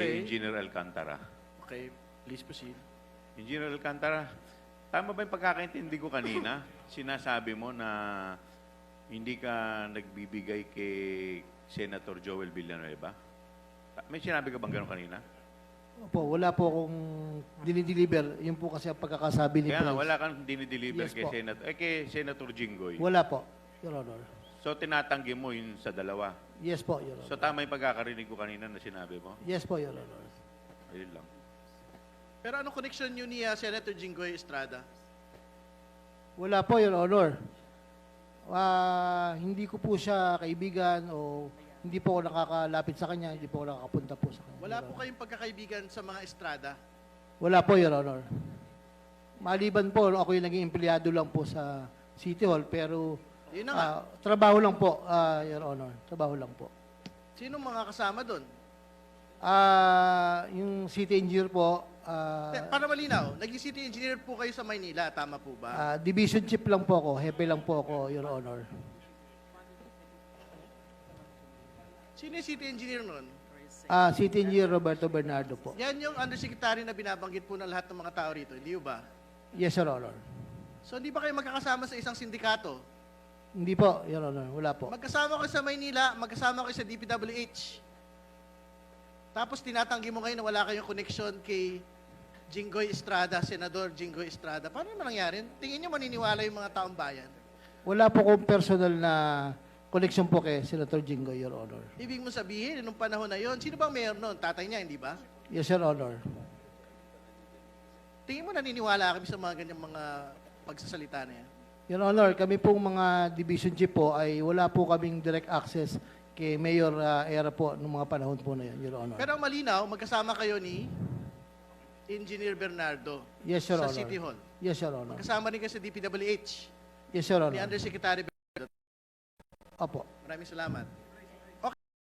Okay. Engineer Alcantara. Okay, please proceed. Engineer Alcantara, tama ba yung pagkakaintindi ko kanina? Sinasabi mo na hindi ka nagbibigay kay Senator Joel Villanueva? May sinabi ka bang gano'n kanina? Opo, wala po akong dinideliver. Yun po kasi ang pagkakasabi ni Kaya nga, Prince. wala kang dinideliver Yes kay po. Senator Jinggoy. Wala po, Your Honor. So, tinatanggi mo yun sa dalawa. Yes po, Your Honor. So, tama yung pagkakarinig ko kanina na sinabi mo? Yes po, Your Honor. Ayun lang. Pero ano connection niyo ni Senator Jinggoy Estrada? Wala po, Your Honor. Hindi ko po siya kaibigan o hindi po ako nakakalapit sa kanya, hindi po ako nakakapunta po sa kanya. Wala Your po Honor. kayong pagkakaibigan sa mga Estrada? Wala po, Your Honor. Maliban po, ako yung naging empleyado lang po sa City Hall, pero Yun na nga. trabaho lang po, Your Honor. Trabaho lang po. Sino mga kasama doon? Yung city engineer po, Para malinaw, naging city engineer po kayo sa Maynila, tama po ba? division chief lang po ako, hepe lang po ako, Your Honor. Sino yung city engineer noon? City engineer Roberto Bernardo po. Yan yung undersecretary na binabanggit po ng lahat ng mga tao rito, hindi ba? Yes, Your Honor. So hindi ba kayo magkakasama sa isang sindikato? Hindi po, Your Honor. Wala po. Magkasama kayo sa Maynila, magkasama kayo sa DPWH. Tapos tinatanggi mo ngayon na wala kayong connection kay Jinggoy Estrada, Senador Jinggoy Estrada. Paano naman nangyari? Tingin niyo maniniwala yung mga taong bayan? Wala po kong personal na connection po kay Senator Jinggoy, Your Honor. Ibig mo sabihin, nung panahon na yon, sino bang mayor noon? Tatay niya, hindi ba? Yes, Your Honor. Tingin mo naniniwala kami sa mga ganyang mga pagsasalita na yan? Your Honor, kami pong mga division chief po ay wala po kaming direct access kay Mayor Era po noong mga panahon po na yun, Your Honor. Pero ang malinaw, magkasama kayo ni Engineer Bernardo Yes, Your sa Honor. City Hall. Yes, Your Honor. Magkasama rin kayo sa DPWH Yes, Your ni Honor. Undersecretary Bernardo. Opo. Maraming salamat.